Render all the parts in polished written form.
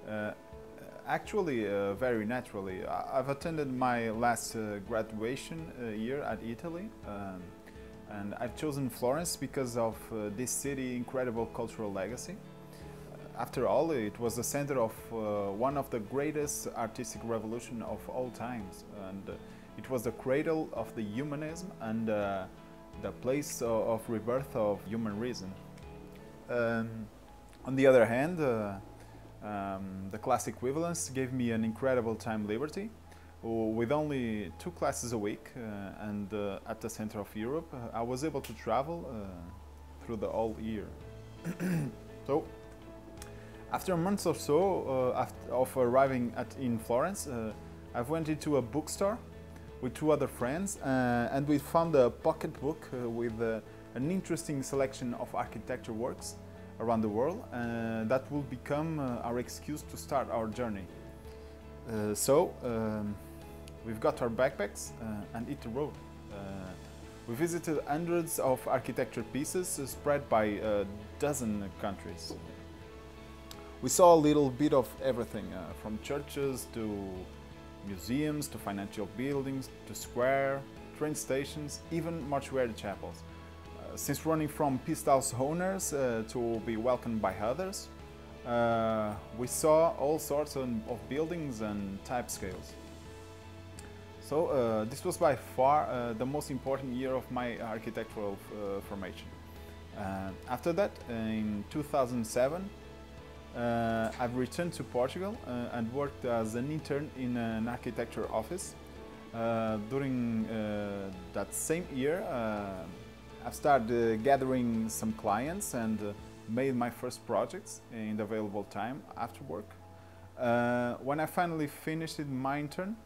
Uh, Actually, very naturally. I've attended my last graduation year at Italy, and I've chosen Florence because of this city's incredible cultural legacy. After all, it was the center of one of the greatest artistic revolutions of all times, and it was the cradle of the humanism and the place of rebirth of human reason. On the other hand, the class equivalence gave me an incredible time liberty. With only 2 classes a week and at the center of Europe, I was able to travel through the whole year. So, after a month or so of arriving in Florence, I went into a bookstore with 2 other friends and we found a pocket book with an interesting selection of architecture works around the world that will become our excuse to start our journey. We've got our backpacks and hit the road. We visited hundreds of architecture pieces spread by a dozen countries. We saw a little bit of everything, from churches to museums to financial buildings to square, train stations, even mortuary chapels. Since running from pissed house owners to be welcomed by others, we saw all sorts of buildings and type scales. So this was by far the most important year of my architectural formation. After that, in 2007, I've returned to Portugal and worked as an intern in an architecture office. During that same year, I've started gathering some clients and made my first projects in the available time after work. When I finally finished my intern,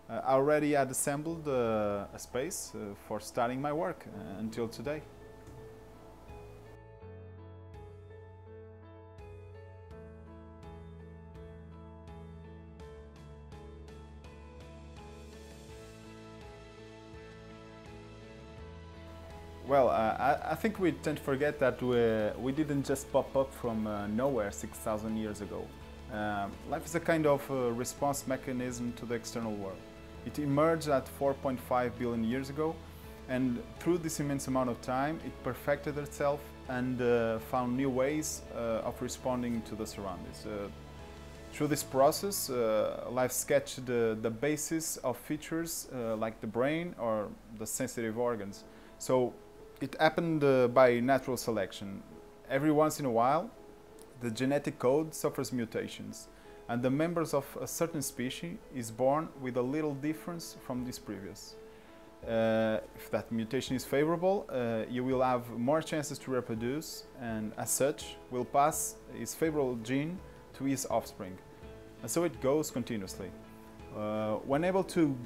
I already had assembled a space for starting my work until today. Well, I think we tend to forget that we didn't just pop up from nowhere 6,000 years ago. Life is a kind of response mechanism to the external world. It emerged at 4.5 billion years ago, and through this immense amount of time, it perfected itself and found new ways of responding to the surroundings. Through this process, life sketched the basis of features like the brain or the sensitive organs. So it happened by natural selection. Every once in a while, the genetic code suffers mutations, and the members of a certain species is born with a little difference from this previous. If that mutation is favorable, you will have more chances to reproduce, and as such, will pass his favorable gene to his offspring. And so it goes continuously. When able to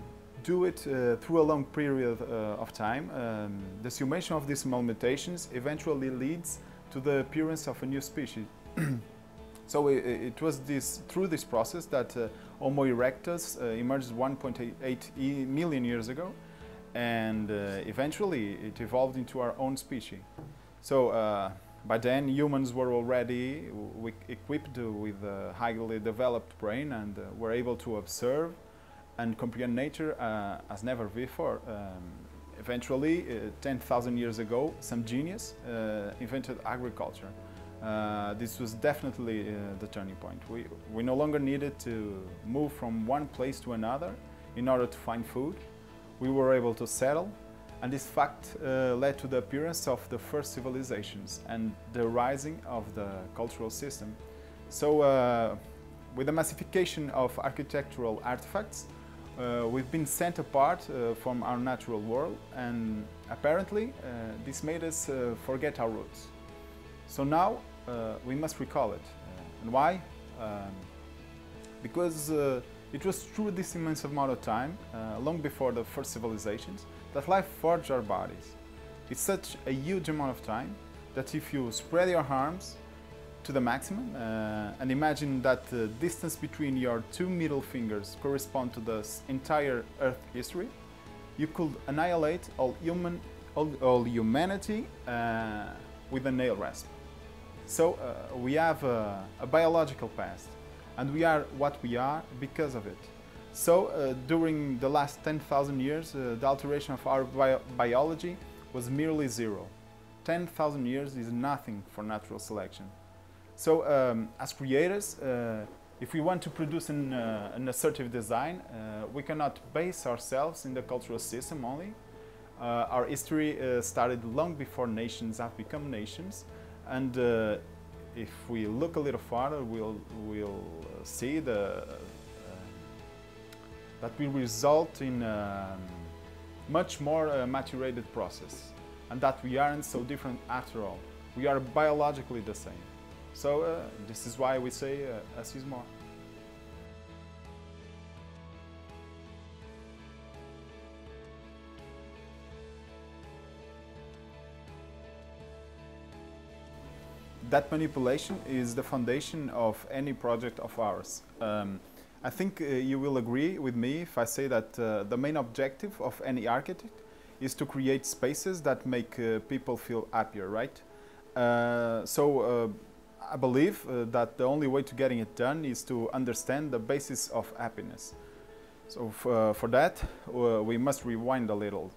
do it through a long period of time, the summation of these small mutations eventually leads to the appearance of a new species. So it was through this process that Homo erectus emerged 1.8 million years ago, and eventually it evolved into our own species. So by then humans were already equipped with a highly developed brain and were able to observe and comprehend nature as never before. Eventually, 10,000 years ago, some genius invented agriculture. This was definitely the turning point. We no longer needed to move from one place to another in order to find food. We were able to settle, and this fact led to the appearance of the first civilizations and the rising of the cultural system. So with the massification of architectural artifacts, we've been sent apart from our natural world, and apparently this made us forget our roots. So now we must recall it. And why? Because it was through this immense amount of time, long before the first civilizations, that life forged our bodies. It's such a huge amount of time that if you spread your arms to the maximum and imagine that the distance between your 2 middle fingers correspond to the entire Earth history, you could annihilate all humanity with a nail rasp. So we have a biological past, and we are what we are because of it. So during the last 10,000 years, the alteration of our biology was merely zero. 10,000 years is nothing for natural selection. So as creators, if we want to produce an assertive design, we cannot base ourselves in the cultural system only. Our history started long before nations have become nations, and if we look a little farther, we'll see that will result in a much more maturated process, and that we aren't so different after all. We are biologically the same. So this is why we say less is more. That manipulation is the foundation of any project of ours. I think you will agree with me if I say that the main objective of any architect is to create spaces that make people feel happier, right? I believe that the only way to getting it done is to understand the basis of happiness. So for that, we must rewind a little.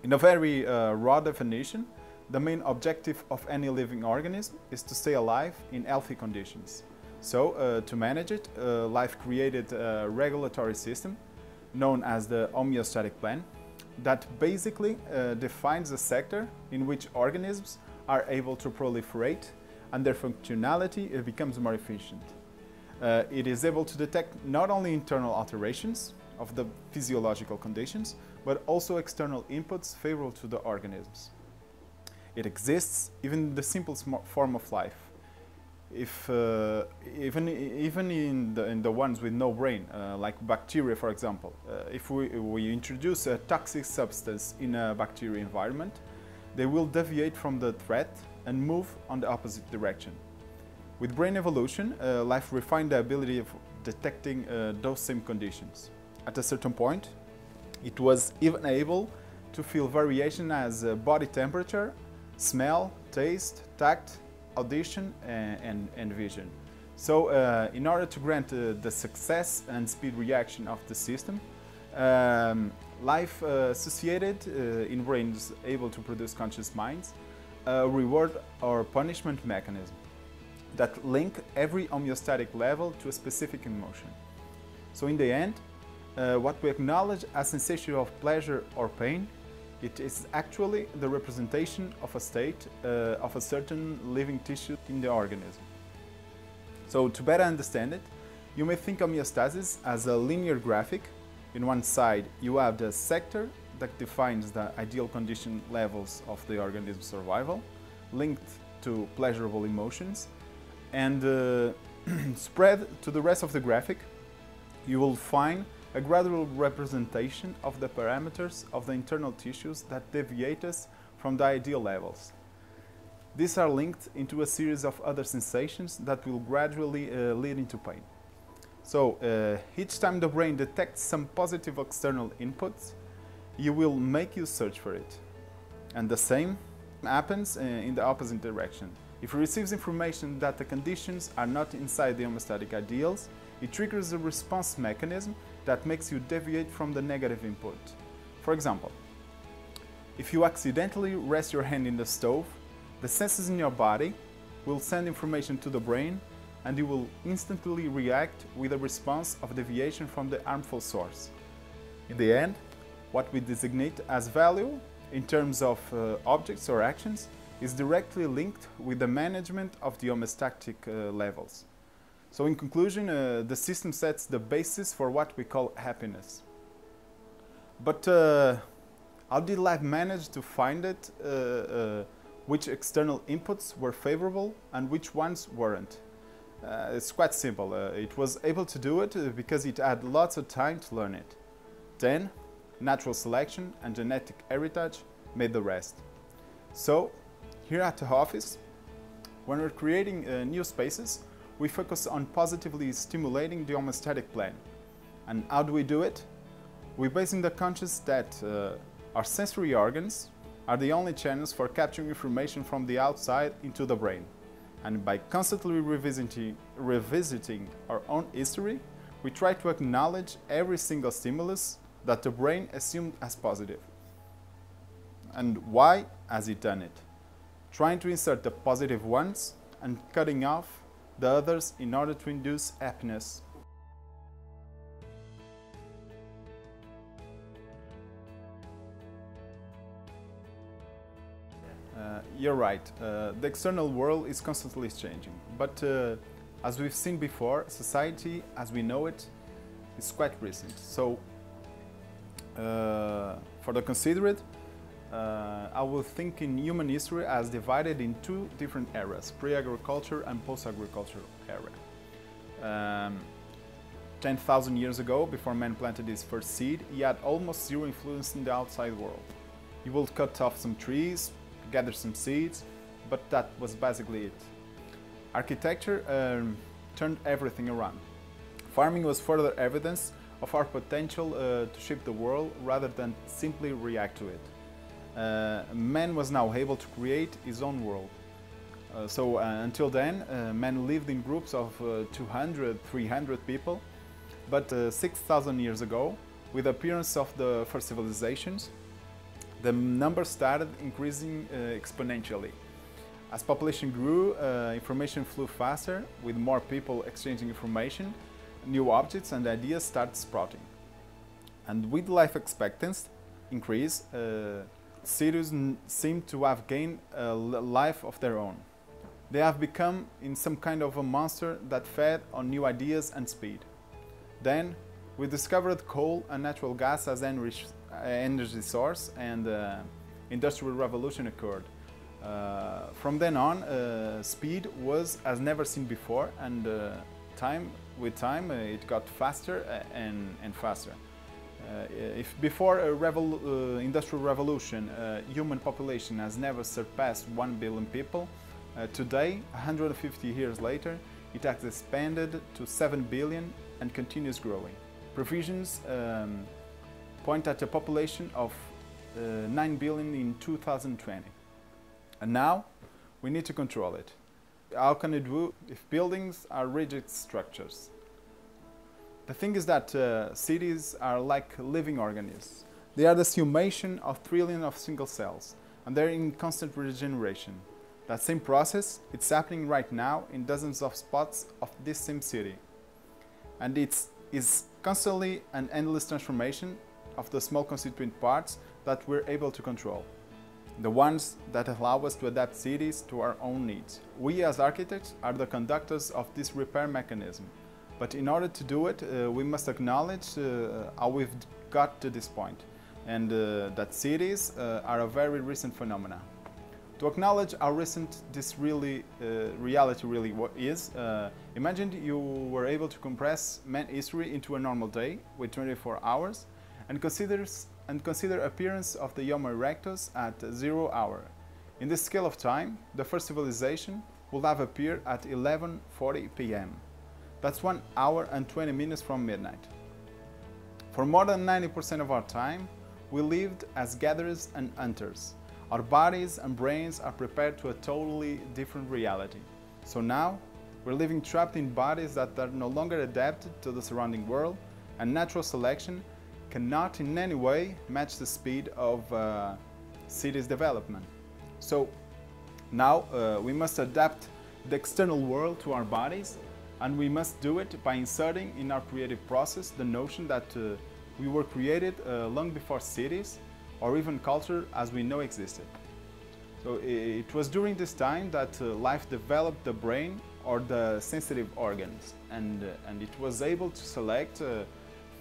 In a very raw definition, the main objective of any living organism is to stay alive in healthy conditions. So to manage it, life created a regulatory system known as the homeostatic plan that basically defines a sector in which organisms are able to proliferate and their functionality becomes more efficient. It is able to detect not only internal alterations of the physiological conditions, but also external inputs favorable to the organisms. It exists even in the simplest form of life. Even in the ones with no brain, like bacteria, for example. If we introduce a toxic substance in a bacteria environment, they will deviate from the threat and move on the opposite direction. With brain evolution, life refined the ability of detecting those same conditions. At a certain point, it was even able to feel variation as body temperature, smell, taste, tact, audition, and vision. So in order to grant the success and speed reaction of the system, life associated in brains able to produce conscious minds, a reward or punishment mechanism that link every homeostatic level to a specific emotion. So in the end, what we acknowledge as sensation of pleasure or pain, it is actually the representation of a state of a certain living tissue in the organism. So to better understand it, you may think of homeostasis as a linear graphic. In one side you have the sector that defines the ideal condition levels of the organism's survival, linked to pleasurable emotions, and spread to the rest of the graphic, you will find a gradual representation of the parameters of the internal tissues that deviate us from the ideal levels. These are linked into a series of other sensations that will gradually lead into pain. So each time the brain detects some positive external inputs, you will make you search for it. And the same happens in the opposite direction. If it receives information that the conditions are not inside the homeostatic ideals, it triggers a response mechanism that makes you deviate from the negative input. For example, if you accidentally rest your hand in the stove, the senses in your body will send information to the brain and you will instantly react with a response of deviation from the harmful source. In the end, what we designate as value in terms of objects or actions is directly linked with the management of the homeostatic levels. So in conclusion, the system sets the basis for what we call happiness. But how did life manage to find it, which external inputs were favorable and which ones weren't? It's quite simple. It was able to do it because it had lots of time to learn it. Then, natural selection and genetic heritage made the rest. So, here at the office, when we're creating new spaces, we focus on positively stimulating the homeostatic plan. And how do we do it? We base in the conscious that our sensory organs are the only channels for capturing information from the outside into the brain. And by constantly revisiting our own history, we try to acknowledge every single stimulus that the brain assumed as positive. And why has it done it? Trying to insert the positive ones and cutting off the others in order to induce happiness. You're right, the external world is constantly changing, but as we've seen before, society as we know it is quite recent. So, for the considerate, I will think in human history as divided in two different eras, pre-agriculture and post-agricultural era. 10,000 years ago, before man planted his first seed, he had almost zero influence in the outside world. He would cut off some trees, gather some seeds, but that was basically it. Architecture turned everything around. Farming was further evidence of our potential to shape the world rather than simply react to it. Man was now able to create his own world. Until then, man lived in groups of 200, 300 people, but 6,000 years ago, with the appearance of the first civilizations, the number started increasing exponentially. As population grew, information flew faster, with more people exchanging information, new objects and ideas started sprouting. And with life expectancy increase, cities seem to have gained a life of their own. They have become in some kind of a monster that fed on new ideas and speed. Then, we discovered coal and natural gas as energy source, and the Industrial Revolution occurred. From then on, speed was as never seen before, and with time it got faster and faster. If before Industrial Revolution, human population has never surpassed 1 billion people, today, 150 years later, it has expanded to 7 billion and continues growing. Provisions point at a population of 9 billion in 2020. And now, we need to control it. How can it do if buildings are rigid structures? The thing is that cities are like living organisms. They are the summation of trillions of single cells, and they're in constant regeneration. That same process, it's happening right now in dozens of spots of this same city. And it's constantly an endless transformation of the small constituent parts that we're able to control. The ones that allow us to adapt cities to our own needs. We as architects are the conductors of this repair mechanism. But in order to do it, we must acknowledge how we've got to this point, and that cities are a very recent phenomena. To acknowledge how recent this reality really is, imagine you were able to compress man history into a normal day with 24 hours and consider appearance of the Homo erectus at 0 hour. In this scale of time, the first civilization would have appeared at 11:40 p.m. That's 1 hour and 20 minutes from midnight. For more than 90% of our time, we lived as gatherers and hunters. Our bodies and brains are prepared to a totally different reality. So now, we're living trapped in bodies that are no longer adapted to the surrounding world, and natural selection cannot in any way match the speed of cities' development. So now we must adapt the external world to our bodies, and we must do it by inserting in our creative process the notion that we were created long before cities or even culture as we know existed. So it was during this time that life developed the brain or the sensitive organs, and it was able to select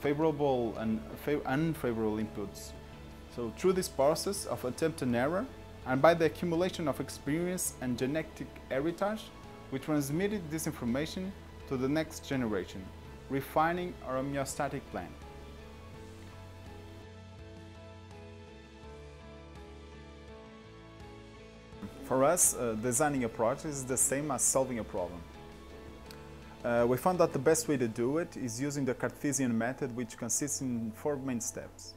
favorable and unfavorable inputs. So through this process of attempt and error, and by the accumulation of experience and genetic heritage, we transmitted this information to the next generation, refining our homeostatic plan. For us, designing a project is the same as solving a problem. We found that the best way to do it is using the Cartesian method, which consists in 4 main steps.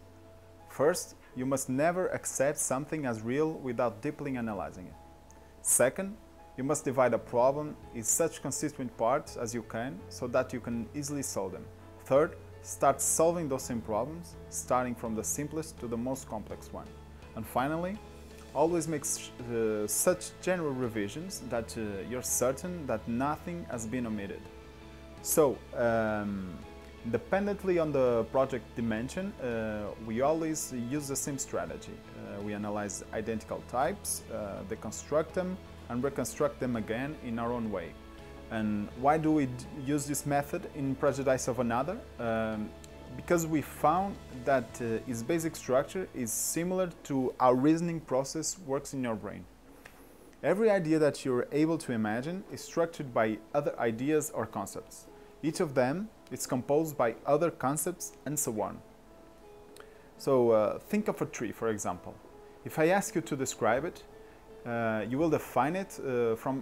First, you must never accept something as real without deeply analyzing it. Second, You must divide a problem in such constituent parts as you can so that you can easily solve them. Third, start solving those same problems, starting from the simplest to the most complex one. And finally, always make such general revisions that you're certain that nothing has been omitted. So, dependently on the project dimension, we always use the same strategy. We analyze identical types, deconstruct them, and reconstruct them again in our own way. And why do we use this method in prejudice of another? Because we found that its basic structure is similar to how reasoning process works in your brain. Every idea that you're able to imagine is structured by other ideas or concepts. Each of them is composed by other concepts and so on. So think of a tree, for example. If I ask you to describe it, you will define it from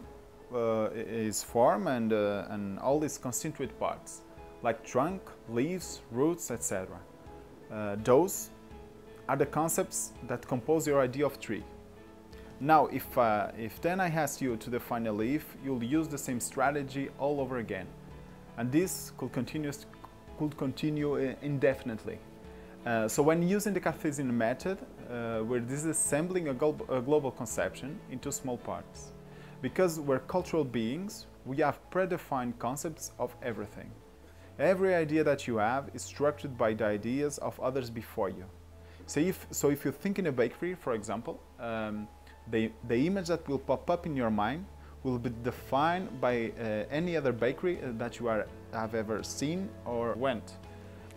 its form and all its constituent parts, like trunk, leaves, roots, etc. Those are the concepts that compose your idea of tree. Now, if then I ask you to define a leaf, you'll use the same strategy all over again. And this could continue indefinitely. So when using the Cartesian method, we're disassembling a global conception into small parts. Because we're cultural beings, we have predefined concepts of everything. Every idea that you have is structured by the ideas of others before you. So if you think in a bakery, for example, the image that will pop up in your mind will be defined by any other bakery that you have ever seen or went.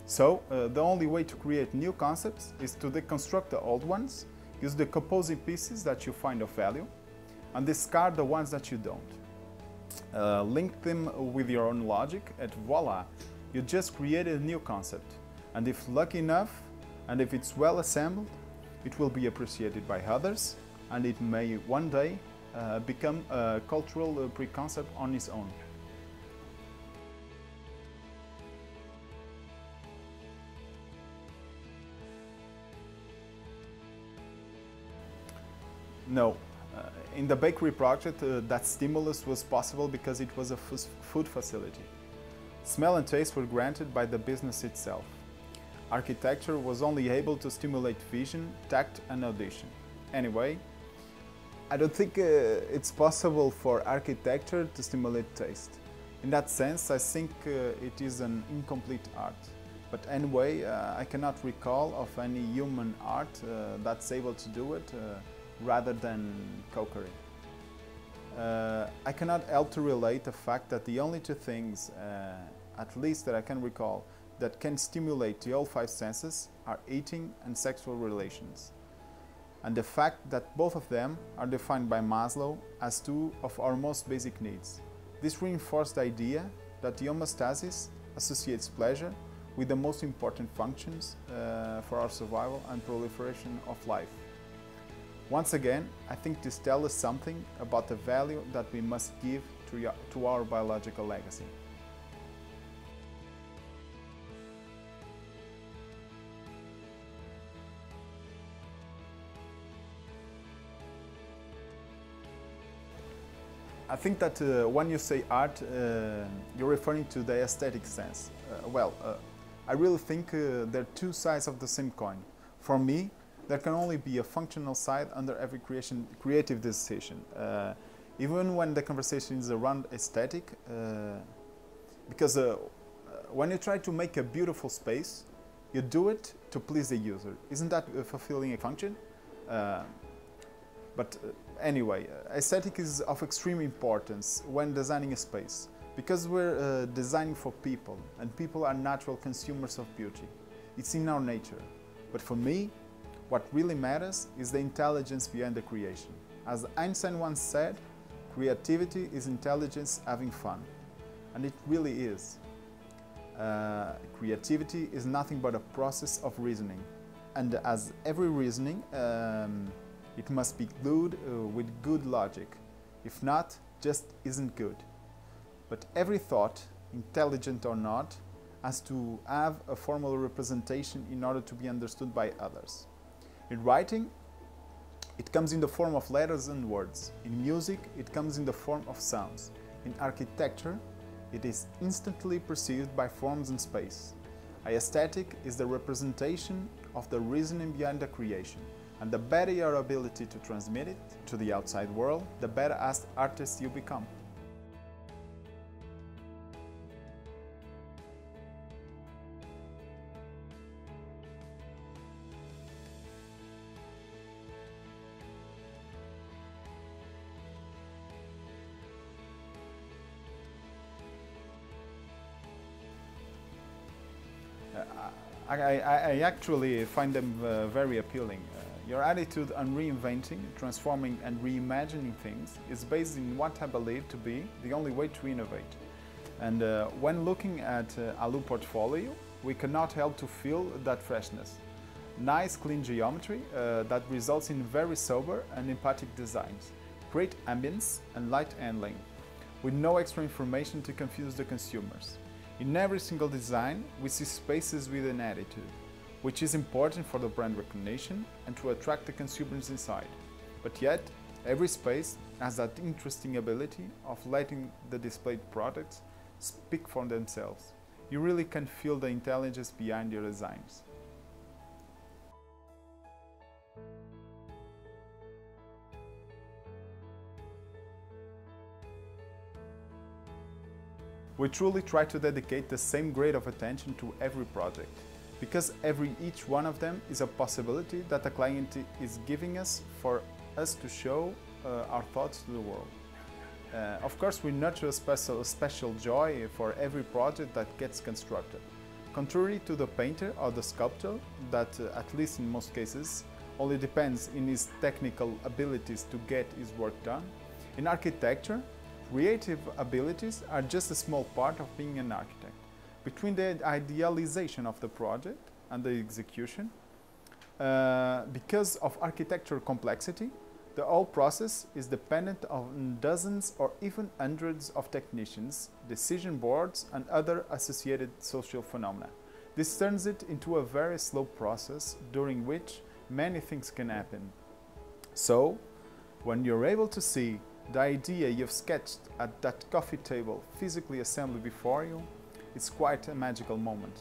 So the only way to create new concepts is to deconstruct the old ones, use the composing pieces that you find of value, and discard the ones that you don't. Link them with your own logic, and voila, you just created a new concept. And if lucky enough, and if it's well assembled, it will be appreciated by others, and it may one day become a cultural preconcept on its own. No. In the bakery project, that stimulus was possible because it was a food facility. Smell and taste were granted by the business itself. Architecture was only able to stimulate vision, tact, and audition. Anyway, I don't think it's possible for architecture to stimulate taste. In that sense, I think it is an incomplete art. But anyway, I cannot recall of any human art that's able to do it rather than cookery. I cannot help to relate the fact that the only two things, at least that I can recall, that can stimulate the all five senses are eating and sexual relations. And the fact that both of them are defined by Maslow as two of our most basic needs. This reinforced the idea that the homeostasis associates pleasure with the most important functions for our survival and proliferation of life. Once again, I think this tells us something about the value that we must give to our biological legacy. I think that when you say art, you're referring to the aesthetic sense. I really think they're two sides of the same coin. For me, there can only be a functional side under every creative decision. Even when the conversation is around aesthetic, because when you try to make a beautiful space, you do it to please the user. Isn't that fulfilling a function? But anyway, aesthetic is of extreme importance when designing a space, because we're designing for people, and people are natural consumers of beauty. It's in our nature. But for me, what really matters is the intelligence behind the creation. As Einstein once said, creativity is intelligence having fun. And it really is. Creativity is nothing but a process of reasoning. And as every reasoning, it must be glued with good logic. If not, just isn't good. But every thought, intelligent or not, has to have a formal representation in order to be understood by others. In writing, It comes in the form of letters and words. In music, it comes in the form of sounds. In architecture, it is instantly perceived by forms and space. Aesthetic is the representation of the reasoning behind the creation, and the better your ability to transmit it to the outside world, the better as artist you become. I actually find them very appealing. Your attitude on reinventing, transforming and reimagining things is based in what I believe to be the only way to innovate. And when looking at Alu portfolio, we cannot help to feel that freshness. Nice clean geometry that results in very sober and empathic designs, great ambience and light handling, with no extra information to confuse the consumers. In every single design, we see spaces with an attitude, which is important for the brand recognition and to attract the consumers inside. But yet, every space has that interesting ability of letting the displayed products speak for themselves. You really can feel the intelligence behind your designs. We truly try to dedicate the same grade of attention to every project, because each one of them is a possibility that the client is giving us for us to show our thoughts to the world. Of course, we nurture a special joy for every project that gets constructed. Contrary to the painter or the sculptor, that at least in most cases, only depends on his technical abilities to get his work done, in architecture, creative abilities are just a small part of being an architect. Between the idealization of the project and the execution, because of architectural complexity, the whole process is dependent on dozens or even hundreds of technicians, decision boards, and other associated social phenomena. This turns it into a very slow process during which many things can happen. So, when you're able to see the idea you've sketched at that coffee table physically assembled before you, it's quite a magical moment.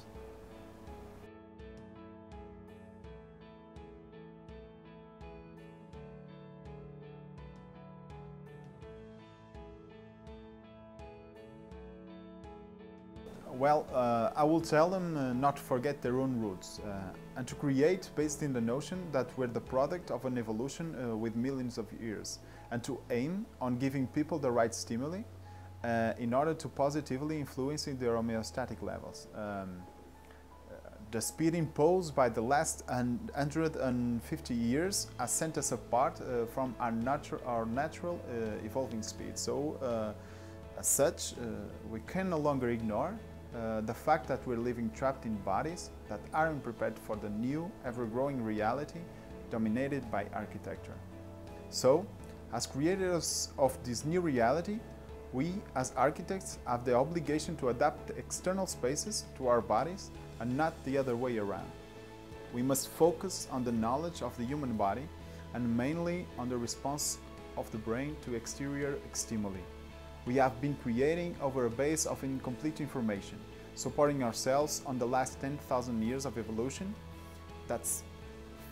Well, I will tell them not to forget their own roots and to create based in the notion that we're the product of an evolution with millions of years, and to aim on giving people the right stimuli in order to positively influence their homeostatic levels. The speed imposed by the last 150 years has sent us apart from our natural evolving speed. So, as such, we can no longer ignore the fact that we're living trapped in bodies that aren't prepared for the new, ever-growing reality dominated by architecture. So, as creators of this new reality, we, as architects, have the obligation to adapt external spaces to our bodies and not the other way around. We must focus on the knowledge of the human body and mainly on the response of the brain to exterior stimuli. We have been creating over a base of incomplete information, supporting ourselves on the last 10,000 years of evolution. That's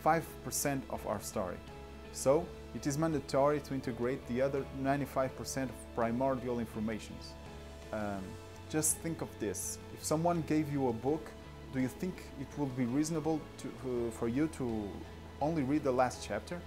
5% of our story. So, it is mandatory to integrate the other 95% of primordial informations. Just think of this. If someone gave you a book, do you think it would be reasonable for you to only read the last chapter?